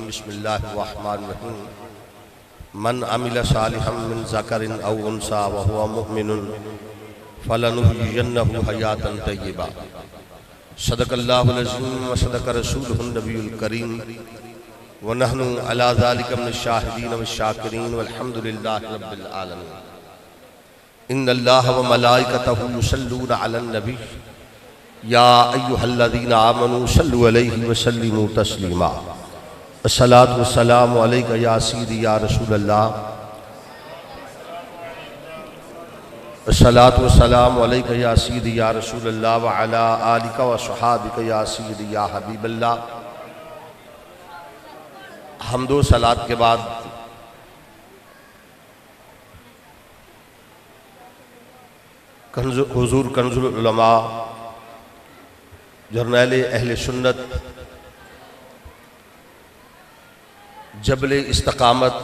बिस्मिल्लाहिर्रहमानिर्रहीम। मन अमिल सालिहम मिन ज़करिन औ उन्सा व हुवा मुमिनुन फलनुहयिन्नहु हयातन तय्यिबा। सदक़ल्लाहुल अज़ीम व सदक़ रसूलुहुन नबियुल करीम व नहनु अला ज़ालिका मिनश शाहिदीन व शाकिरीन वल्हम्दुलिल्लाहि रब्बिल आलमीन। इन्नल्लाहा व मलाइकतहु युसल्लूना अलन नबी या अय्युहल्लज़ीना आमनू सल्लु अलैहि व सल्लिमू तस्लीमा। अस्सलातु वस्सलामु अलैका या सय्यदी या रसूलल्लाह। अस्सलातु वस्सलामु अलैका या सय्यदी या रसूलल्लाह व अला आलिका व सहाबिका या सय्यदी या हबीबल्लाह। हम्दो सलात के बाद हुजूर कंजुल उलमा जर्नैल अहले सुन्नत जबल इस्तकामत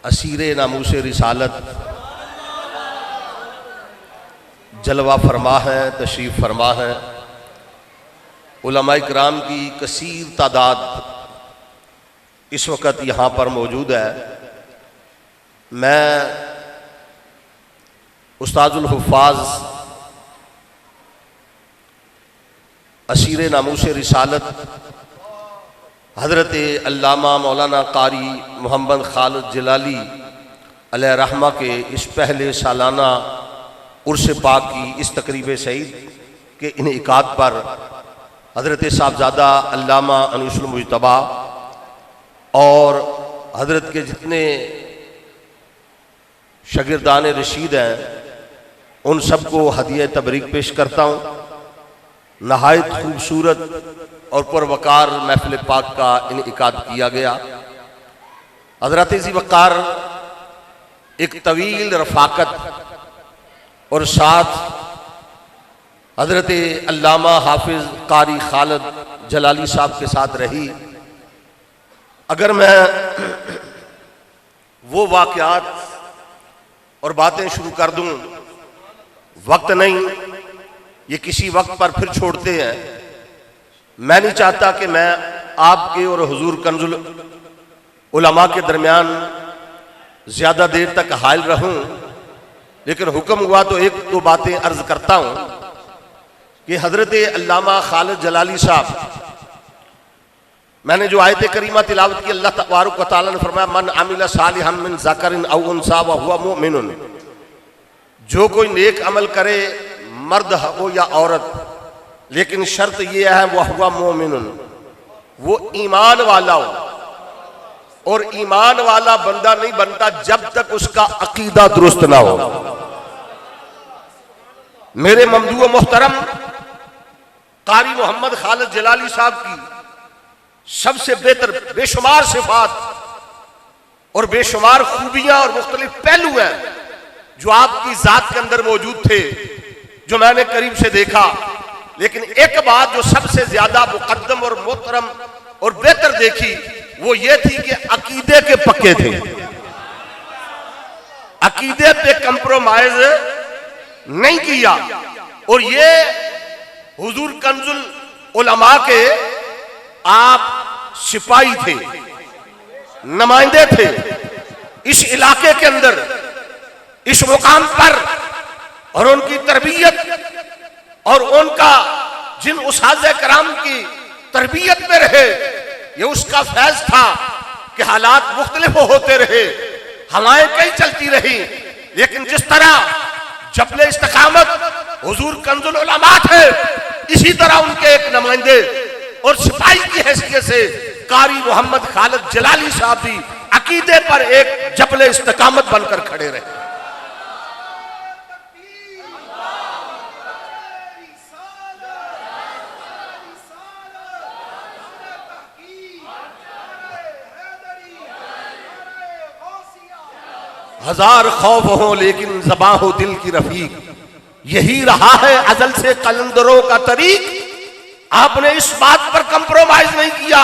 असीर नामूस रिसालत जलवा फरमा है, तशरीफ़ फरमा है। उलमाए किराम की कसीर तादाद इस वक़्त यहाँ पर मौजूद है। मैं उस्ताजुल हुफ़ाज़ असीर नामूस रिसालत हज़रत अल्लामा मौलाना कारी मोहम्मद खालिद जलाली अलैहि रहमा के इस पहले सालाना उर्स पाक की इस तकरीब सईद के इनेकाद पर हज़रत साहबज़ादा अल्लामा अनीसुल मुज्तबा और हज़रत के जितने शागिर्दान रशीद हैं उन सबको हदिया तबरीक पेश करता हूँ। नहायत खूबसूरत और पुरवकार महफिल पाक का इनेकाद किया गया। हज़रत ज़ी वक़ार एक तवील रफ़ाकत और साथ हज़रत अल्लामा हाफिज़ कारी खालिद जलाली साहब के साथ रही। अगर मैं वो वाक़यात और बातें शुरू कर दूं, वक्त नहीं, ये किसी वक्त पर फिर छोड़ते हैं। मैं नहीं चाहता कि मैं आपके और हुजूर कंजुल उलमा के दरमियान ज़्यादा देर तक हायल रहूं, लेकिन हुक्म हुआ तो एक दो बातें अर्ज करता हूं कि हज़रत अल्लामा खालिद जलाली साहब, मैंने जो आयत करीमा तिलावत की, अल्लाह तबारक व तआला ने फरमाया मन अमिल सालिहम मिन ज़करिन औ उन्सा व हुवा मुमिनुन। जो कोई नेक अमल करे, मर्द हो या औरत, लेकिन शर्त यह है वह हुआ मोमिनुन, वो ईमान वाला हो। और ईमान वाला बंदा नहीं बनता जब तक उसका अकीदा दुरुस्त ना हो। मेरे ममदू मोहतरम कारी मोहम्मद खालिद जलाली साहब की सबसे बेहतर बेशुमार सिफात और बेशुमार खूबियां और मुख्तलिफ पहलू हैं जो आपकी जात के अंदर मौजूद थे, जो मैंने करीब से देखा। लेकिन एक बात जो सबसे ज्यादा मुकद्दम और मोहतरम और बेहतर देखी वो ये थी कि अकीदे के पक्के थे। अकीदे पे कंप्रोमाइज नहीं किया। और ये हुजूर कंजुल उलमा के आप सिपाही थे, नुमाइंदे थे इस इलाके के अंदर, इस मुकाम पर। और उनकी तरबियत और उनका जिन उस्ताज़े कराम की तरबियत में रहे, ये उसका फैज था कि हालात मुख्तलिफ होते रहे, हवाएं कई चलती रही, लेकिन जिस तरह जबले इस्तकामत हुजूर कंजुल उलमा थे, इसी तरह उनके एक नुमाइंदे और सिपाही की हैसियत से कारी मोहम्मद खालिद जलाली साहब भी अकीदे पर एक जबले इस्तकामत बनकर खड़े रहे। हजार खौफ हो लेकिन ज़बां हो दिल की रफीक, यही रहा है अजल से कलंदरों का तरीक। आपने इस बात पर कंप्रोमाइज नहीं किया।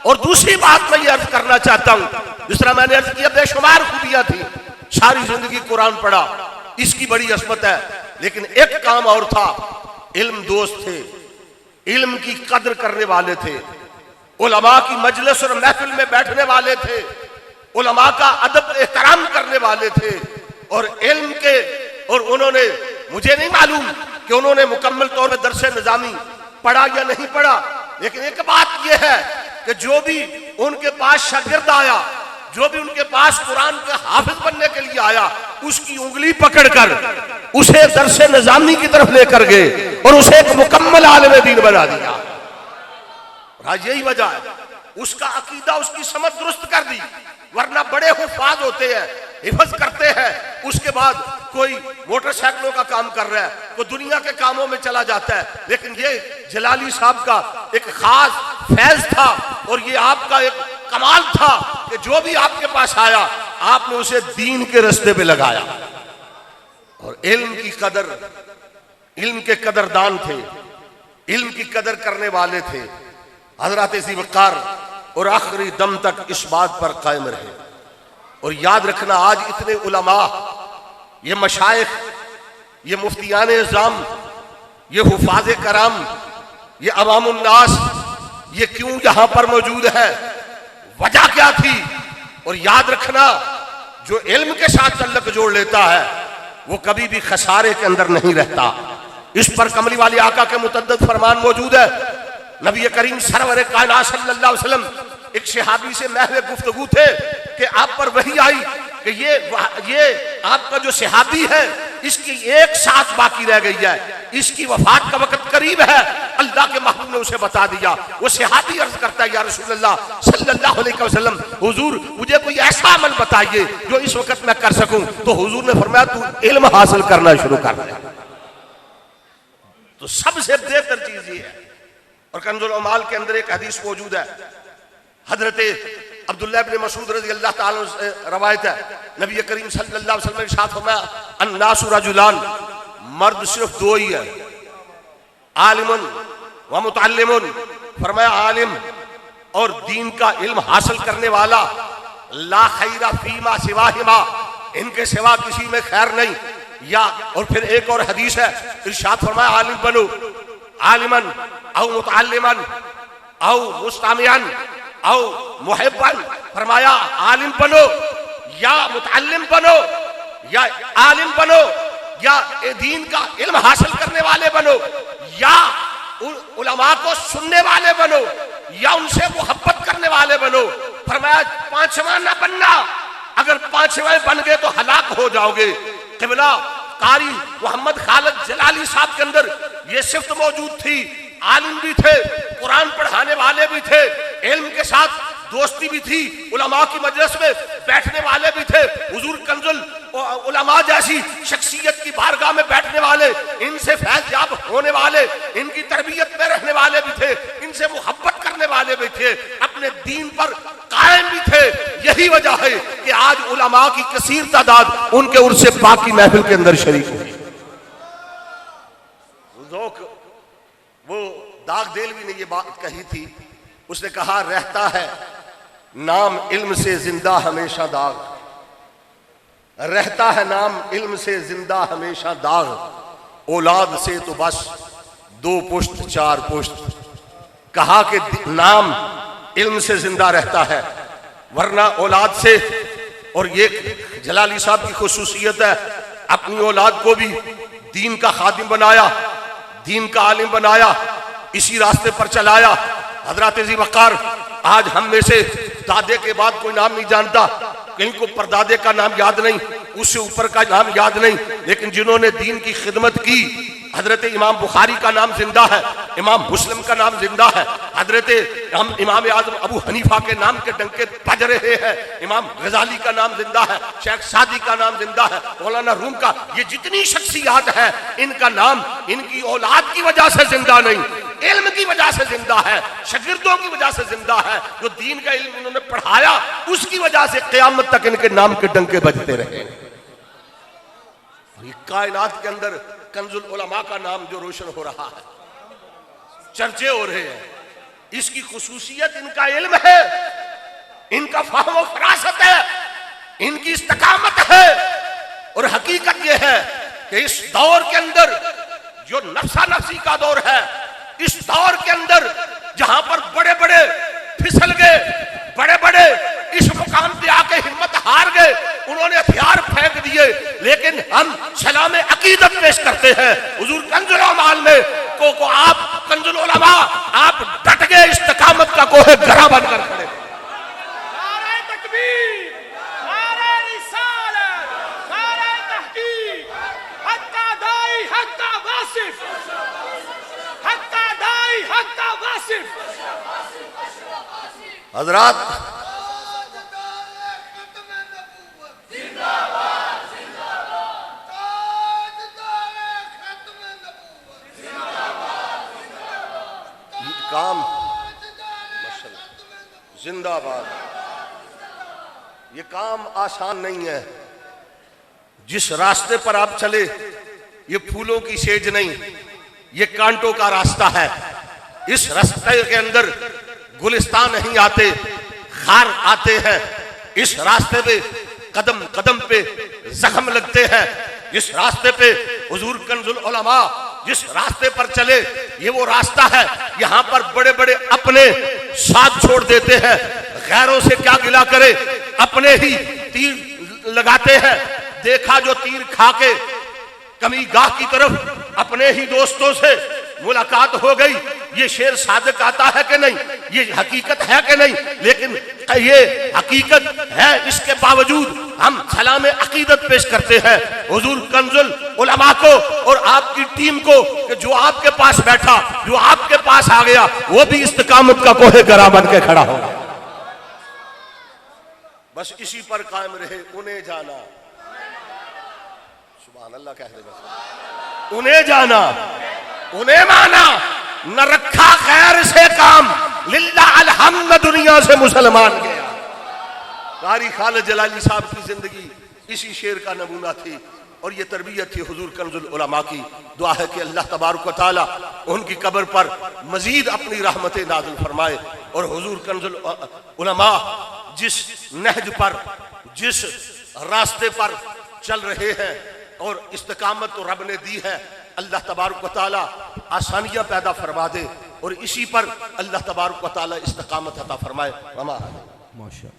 और दूसरी बात मैं ये अर्ज करना चाहता हूं, जिस तरह मैंने अर्ज किया बेशुमार खूबियां थी, सारी जिंदगी कुरान पढ़ा, इसकी बड़ी असमत है। लेकिन एक काम और था, इल्म दोस्त थे, इल्म की कदर करने वाले थे, उलमा की मजलिस और महफिल में बैठने वाले थे, उलमा का अदब एहतराम करने वाले थे और इल्म के, और उन्होंने, मुझे नहीं मालूम कि उन्होंने मुकम्मल तौर पर दरसे निजामी पढ़ा या नहीं पढ़ा, लेकिन एक बात यह है कि जो भी उनके पास शागिर्द आया, जो भी उनके पास कुरान का हाफिज बनने के लिए आया, उसकी उंगली पकड़कर उसे दरसे निजामी की तरफ लेकर गए और उसे एक मुकम्मल आलिम दीन बना दिया। आज यही वजह है, उसका अकीदा, उसकी समझ दुरुस्त कर दी। वरना बड़े हुफाज होते हैं, हिफज करते हैं, उसके बाद कोई मोटरसाइकिलों का काम कर रहा है, कोई दुनिया के कामों में चला जाता है, लेकिन ये जलाली साहब का एक खास फैज था और ये आपका एक कमाल था कि जो भी आपके पास आया आपने उसे दीन के रास्ते पे लगाया और इल्म की कदर, इल्म के कदरदान थे, इल्म की कदर करने वाले थे। हजरत ज़ी वक़ार और आखिरी दम तक इस बात पर कायम रहे। और याद रखना, आज इतने उलमा, ये मशाइख, ये मुफ्तियान इज़ाम, ये हुफाज़ कराम, ये अवामुन्नास, ये क्यों यहां पर मौजूद है, वजह क्या थी? और याद रखना, जो इल्म के साथ तल्लुक़ जोड़ लेता है वो कभी भी खसारे के अंदर नहीं रहता। इस पर कमली वाले आका के मुतद्दद फरमान मौजूद है। नबी करीम सरवर कायनात सल्लल्लाहु अलैहि वसल्लम एक सहाबी से महवे गुफ्तगू थे कि आप पर वही आई कि ये आपका जो सहाबी है इसकी एक साथ बाकी रह गई है, इसकी वफात का वक्त करीब है। अल्लाह के महबूब ने उसे बता दिया। वो सहाबी अर्ज करता है, या रसूलल्लाह सल्लल्लाहु अलैहि वसल्लम, हुजूर मुझे कोई ऐसा अमल बताइए जो इस वक्त मैं कर सकूं। तो हुजूर ने फरमाया, तू इल्म हासिल करना शुरू कर दे। तो सबसे बेहतर चीज ये है। और कंजुल अमाल के अंदर एक हदीस मौजूद है, हजरत अब्दुल्लाह इब्न मसूद रज़ी अल्लाह ताला से रवायत है, नबी करीम सल्लल्लाहु अलैहि वसल्लम ने इरशाद फरमाया, अन्नासु रजुलान, मर्द सिर्फ दो ही है, आलिमुन व मुतअल्लिमुन। फरमाया आलिम और दीन का इल्म हासिल करने वाला, ला खैरा फीमा सिवाहिमा, इनके सिवा किसी में खैर नहीं। या और फिर एक और हदीस है, इरशाद फरमाया, आलिम बनो, आलिमन औ मुतअल्लिमन औ मुस्तामियन औ मुहिब्बन। फरमाया आलिम बनो या मुतअल्लिम बनो या आलिम बनो या दीन का इल्म हासिल करने वाले बनो या उलमा को सुनने वाले बनो या उनसे मोहब्बत करने वाले बनो। फरमाया पांचवा ना बनना, अगर पांचवा बन गए तो हलाक हो जाओगे। क़िबला कारी मोहम्मद खालिद जलाली साहब के अंदर ये सिफ्त मौजूद थी, आलिम भी थे, कुरान पढ़ाने वाले भी थे, इल्म के साथ दोस्ती भी थी, उलमा की मजलिस में बैठने वाले भी थे, हुजूर कंजुल उलमा जैसी शख्सियत की बारगाह में बैठने वाले, इनसे फैज़ याब होने वाले, इनकी तरबियत में रहने वाले भी थे, इनसे मोहब्बत करने वाले भी थे, अपने दीन पर कायम भी थे। यही वजह है कि आज उलमा की कसीर तादाद उनके उर्से पाक की महफिल के अंदर शरीक हुई। वो दाग देलवी ने ये बात कही थी, उसने कहा, रहता है नाम इल्म से जिंदा हमेशा दाग, रहता है नाम इल्म से जिंदा हमेशा दाग, औलाद से तो बस दो पुश्त चार पुश्त। कहा कि नाम इल्म से जिंदा रहता है, वरना औलाद से। और ये जलाली साहब की खुसूसियत है, अपनी औलाद को भी दीन का खादिम बनाया, दीन का आलिम बनाया, इसी रास्ते पर चलाया। हजरत ज़ी वक़ार, आज हम में से दादे के बाद कोई नाम नहीं जानता, कहीं को परदादे का नाम याद नहीं, उससे ऊपर का नाम याद नहीं, लेकिन जिन्होंने दीन की खिदमत की, हजरत इमाम बुखारी का नाम जिंदा है, इमाम मुस्लिम का नाम जिंदा है, हजरत इमाम आज़म अबू हनीफा के नाम के डंके बज रहे हैं, इमाम गजाली का नाम जिंदा है, शेख सादी का नाम जिंदा है, मौलाना रूम का, ये जितनी शख्सियात है इनका नाम इनकी औलाद की वजह से जिंदा नहीं, इल्म की वजह से जिंदा है, शागिर्दों की वजह से जिंदा है। जो दीन का इल्म इन्होंने पढ़ाया उसकी वजह से क़यामत तक इनके नाम के डंके बजते रहे। कायनात के अंदर कंजुल उलमा का नाम जो रोशन हो रहा है, चर्चे हो रहे हैं, इसकी खुसूसियत इनका इल्म है, इनका फहम व फरासत है, इनकी इस्तकामत है। और हकीकत यह है कि इस दौर के अंदर जो नफ्सा नफ्सी का दौर है, इस दौर के अंदर जहां पर बड़े बड़े फिसल गए, बड़े बड़े इस मुकाम पे आके हिम्मत हार गए, उन्होंने हथियार फेंक दिए, लेकिन हम सलाम अकीदत पेश करते हैं हुजूर कंजुल अमाल में को आप कंजुल उलमा, आप डट गए, इस्तिकामत का कोहे गरा बनकर खड़े। नारे तकबीर, नारे रिसालत, नारे तहकीक, हक्का दाई हक्का वासिफ, हक्का दाई हक्का वासिफ। हजरात, काम जिंदाबाद, ये काम आसान नहीं है। जिस रास्ते पर आप चले ये फूलों की सेज नहीं, ये कांटों का रास्ता है। इस रास्ते के अंदर गुलिस्तान नहीं आते, खार आते हैं। इस रास्ते पे कदम कदम पे जख्म लगते हैं। इस रास्ते पे हुजूर कंजुल उलमा जिस रास्ते पर चले ये वो रास्ता है। यहाँ पर बड़े बड़े अपने साथ छोड़ देते हैं, गैरों से क्या गिला करे, अपने ही तीर लगाते हैं। देखा जो तीर खा के कमी गाह की तरफ अपने ही दोस्तों से मुलाकात हो गई। ये शेर सादिक आता है कि नहीं, ये हकीकत है कि नहीं, लेकिन ये हकीकत है। इसके बावजूद हम सलाम अकीदत पेश करते हैं हुजूर कंजुल उलमा को और आपकी टीम को कि जो आपके पास बैठा, जो आपके पास आ गया, वो भी इस्तिकामत का कोहे गरा बन के खड़ा होगा। बस इसी पर कायम रहे। उन्हें जाना, सुभान अल्लाह कह दे, उन्हें जाना, उन्हें माना, न रखा खैर से काम, लिल्ला अलहम्द दुनिया से मुसलमान गया। कारी खालिद जलाली साहब की जिंदगी इसी शेर का नमूना थी और ये तरबियत थी हुजूर कंजुल उलमा की। दुआ है कि अल्लाह तबारक व तआला उनकी कब्र पर मजीद अपनी रहमतें नाज़िल फरमाए और हुजूर कंजुल उलमा जिस नहज पर, जिस रास्ते पर चल रहे हैं और इस्तिकामत तो रब ने दी है, अल्लाह तबारक व तआला आसानियां पैदा फरमा दे और इसी पर अल्लाह तबारक व तआला इस्तिकामत अता फरमाए। माशा